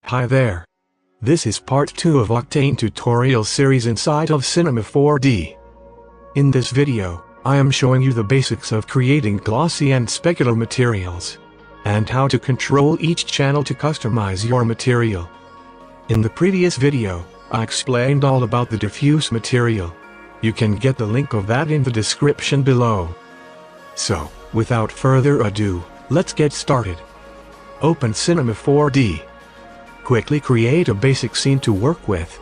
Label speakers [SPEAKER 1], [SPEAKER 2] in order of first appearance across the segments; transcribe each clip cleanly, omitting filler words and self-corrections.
[SPEAKER 1] Hi there. This is part 2 of Octane tutorial series inside of Cinema 4D. In this video, I am showing you the basics of creating glossy and specular materials, and how to control each channel to customize your material. In the previous video, I explained all about the diffuse material. You can get the link of that in the description below. So, without further ado, let's get started. Open Cinema 4D. Quickly create a basic scene to work with.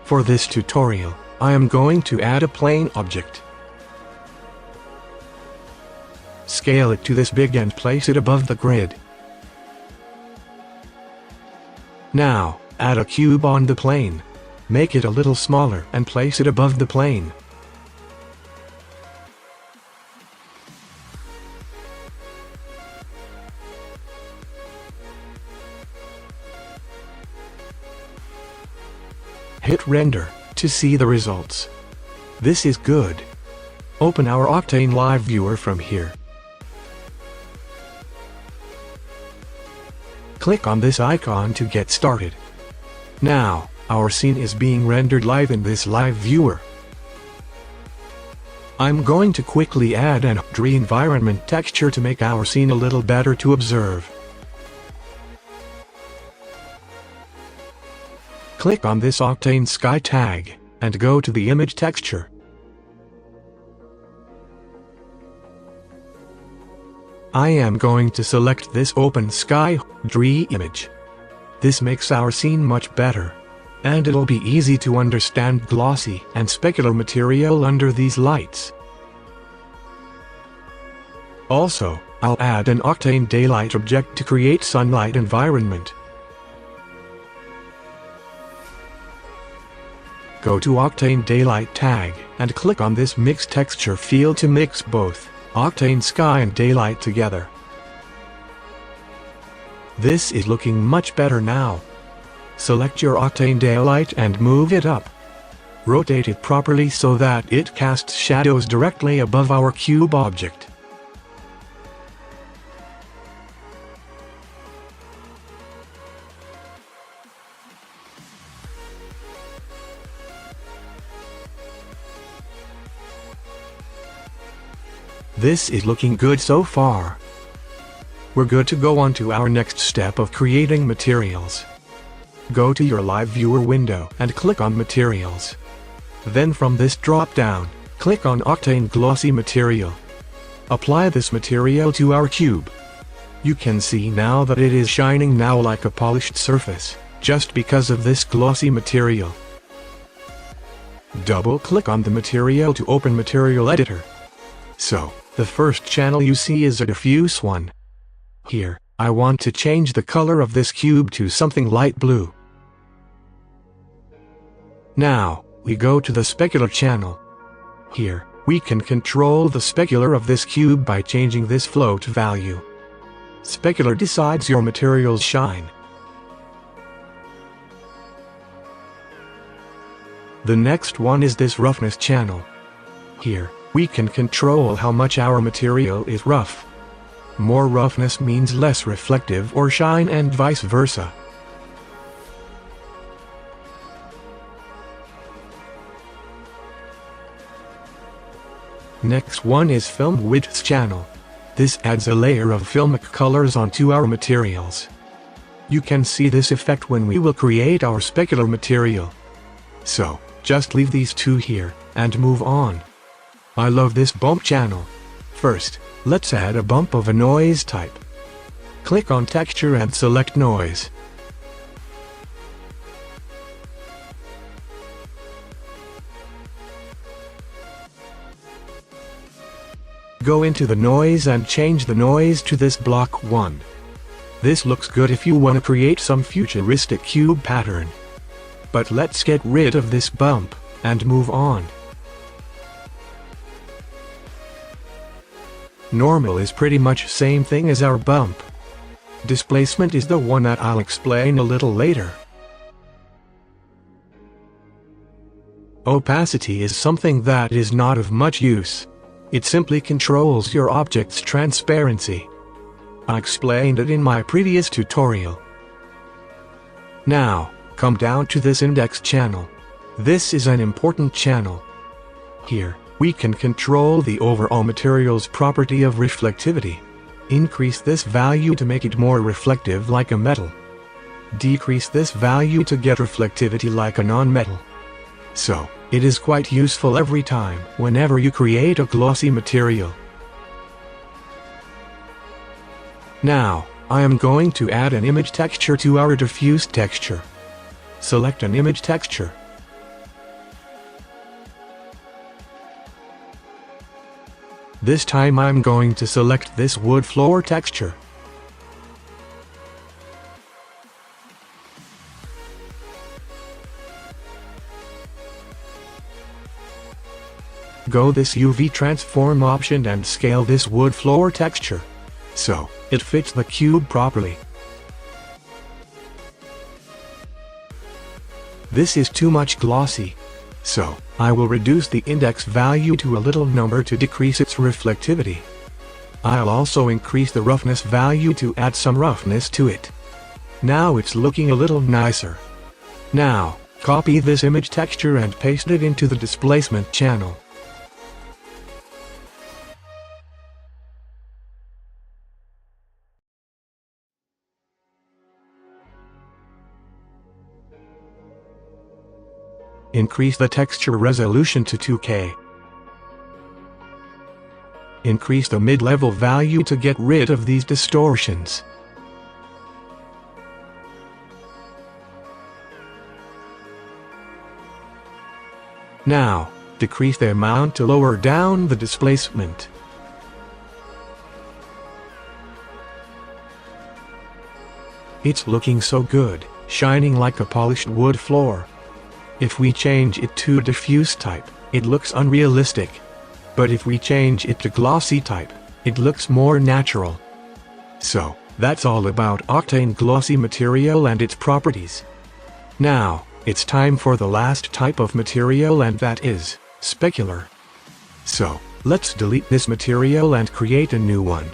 [SPEAKER 1] For this tutorial, I am going to add a plane object. Scale it to this big and place it above the grid. Now, add a cube on the plane. Make it a little smaller and place it above the plane. Hit render to see the results. This is good. Open our Octane Live viewer from here. Click on this icon to get started. Now, our scene is being rendered live in this live viewer. I'm going to quickly add an tree environment texture to make our scene a little better to observe. Click on this Octane Sky tag, and go to the image texture. I am going to select this open sky tree image. This makes our scene much better, and it'll be easy to understand glossy and specular material under these lights. Also, I'll add an Octane daylight object to create sunlight environment. Go to Octane Daylight tag, and click on this Mix Texture field to mix both Octane Sky and Daylight together. This is looking much better now. Select your Octane Daylight and move it up. Rotate it properly so that it casts shadows directly above our cube object. This is looking good so far. We're good to go on to our next step of creating materials. Go to your live viewer window and click on Materials. Then from this drop-down, click on Octane Glossy Material. Apply this material to our cube. You can see now that it is shining now like a polished surface, just because of this glossy material. Double-click on the material to open Material Editor. So, the first channel you see is a diffuse one. Here, I want to change the color of this cube to something light blue. Now, we go to the specular channel. Here, we can control the specular of this cube by changing this float value. Specular decides your material's shine. The next one is this roughness channel. Here, we can control how much our material is rough. More roughness means less reflective or shine and vice versa. Next one is film widths channel. This adds a layer of filmic colors onto our materials. You can see this effect when we will create our specular material. So, just leave these two here, and move on. I love this bump channel. First, let's add a bump of a noise type. Click on Texture and select Noise. Go into the noise and change the noise to this block 1. This looks good if you want to create some futuristic cube pattern. But let's get rid of this bump, and move on. Normal is pretty much same thing as our bump. Displacement is the one that I'll explain a little later. Opacity is something that is not of much use. It simply controls your object's transparency. I explained it in my previous tutorial. Now, come down to this index channel. This is an important channel. Here, we can control the overall material's property of reflectivity. Increase this value to make it more reflective like a metal. Decrease this value to get reflectivity like a non-metal. So, it is quite useful every time whenever you create a glossy material. Now, I am going to add an image texture to our diffuse texture. Select an image texture. This time I'm going to select this wood floor texture. Go this UV transform option and scale this wood floor texture, so it fits the cube properly. This is too much glossy, so I will reduce the index value to a little number to decrease its reflectivity. I'll also increase the roughness value to add some roughness to it. Now it's looking a little nicer. Now, copy this image texture and paste it into the displacement channel. Increase the texture resolution to 2K. Increase the mid-level value to get rid of these distortions. Now, decrease the amount to lower down the displacement. It's looking so good, shining like a polished wood floor. If we change it to diffuse type, it looks unrealistic. But if we change it to glossy type, it looks more natural. So, that's all about Octane glossy material and its properties. Now, it's time for the last type of material, and that is specular. So, let's delete this material and create a new one.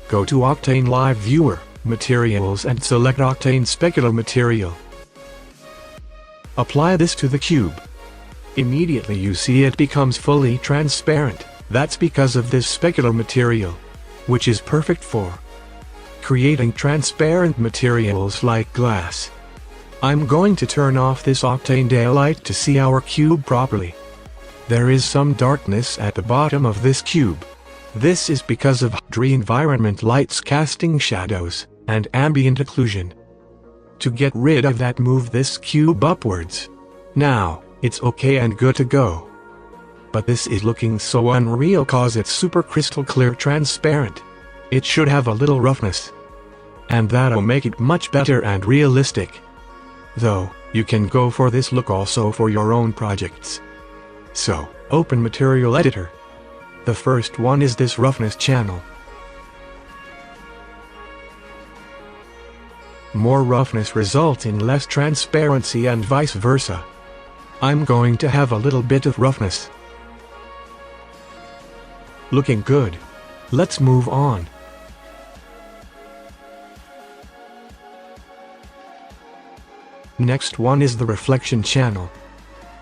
[SPEAKER 1] Go to Octane Live Viewer, Materials, and select Octane Specular Material. Apply this to the cube. Immediately you see it becomes fully transparent. That's because of this specular material, which is perfect for creating transparent materials like glass. I'm going to turn off this Octane daylight to see our cube properly. There is some darkness at the bottom of this cube. This is because of dry environment lights casting shadows and ambient occlusion. To get rid of that, move this cube upwards. Now, it's okay and good to go. But this is looking so unreal cause it's super crystal clear transparent. It should have a little roughness. And that'll make it much better and realistic. Though, you can go for this look also for your own projects. So, open Material Editor. The first one is this roughness channel. More roughness results in less transparency and vice versa. I'm going to have a little bit of roughness. Looking good. Let's move on. Next one is the reflection channel.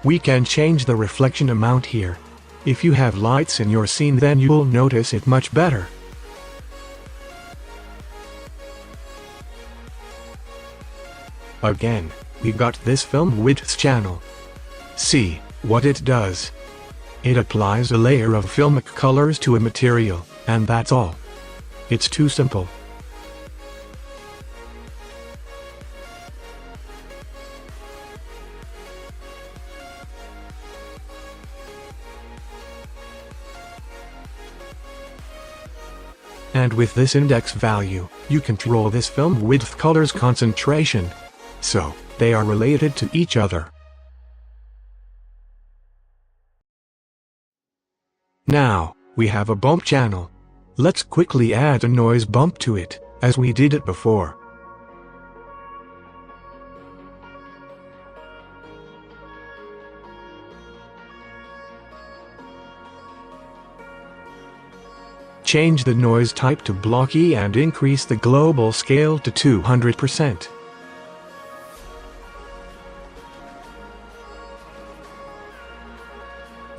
[SPEAKER 1] We can change the reflection amount here. If you have lights in your scene, then you'll notice it much better. Again, we got this film widths channel. See what it does. It applies a layer of filmic colors to a material, and that's all. It's too simple. And with this index value, you control this film width color's concentration. So, they are related to each other. Now, we have a bump channel. Let's quickly add a noise bump to it, as we did it before. Change the noise type to blocky and increase the global scale to 200%.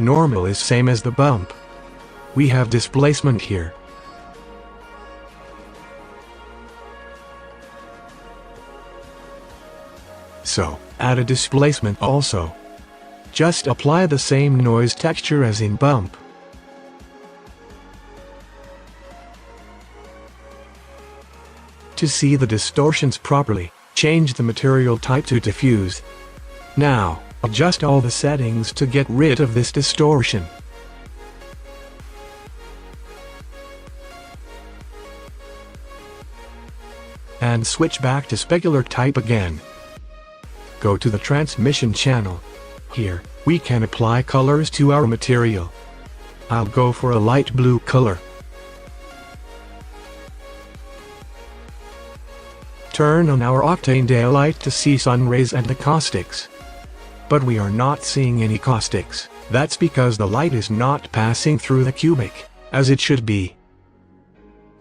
[SPEAKER 1] Normal is same as the bump. We have displacement here. So, add a displacement also. Just apply the same noise texture as in bump. To see the distortions properly, change the material type to diffuse. Now, adjust all the settings to get rid of this distortion. And switch back to specular type again. Go to the transmission channel. Here, we can apply colors to our material. I'll go for a light blue color. Turn on our Octane daylight to see sun rays and the caustics. But we are not seeing any caustics. That's because the light is not passing through the cubic, as it should be.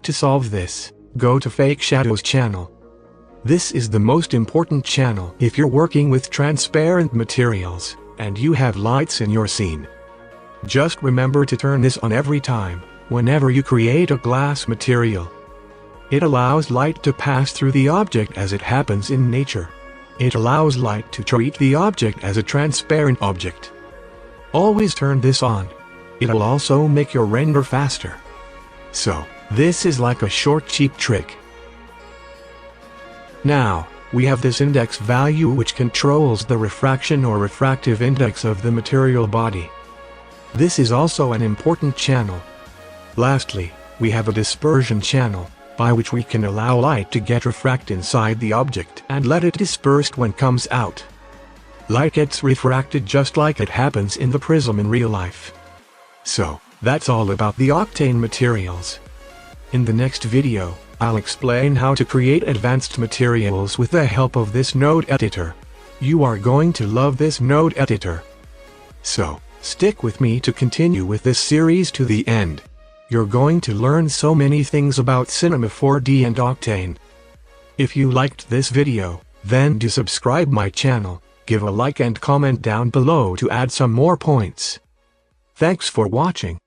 [SPEAKER 1] To solve this, go to Fake Shadows channel. This is the most important channel if you're working with transparent materials, and you have lights in your scene. Just remember to turn this on every time, whenever you create a glass material. It allows light to pass through the object as it happens in nature. It allows light to treat the object as a transparent object. Always turn this on. It'll also make your render faster. So, this is like a short cheap trick. Now, we have this index value which controls the refraction or refractive index of the material body. This is also an important channel. Lastly, we have a dispersion channel, by which we can allow light to get refracted inside the object and let it disperse when comes out. Light gets refracted just like it happens in the prism in real life. So, that's all about the Octane materials. In the next video, I'll explain how to create advanced materials with the help of this node editor. You are going to love this node editor. So, stick with me to continue with this series to the end. You're going to learn so many things about Cinema 4D and Octane. If you liked this video, then do subscribe my channel, give a like and comment down below to add some more points. Thanks for watching.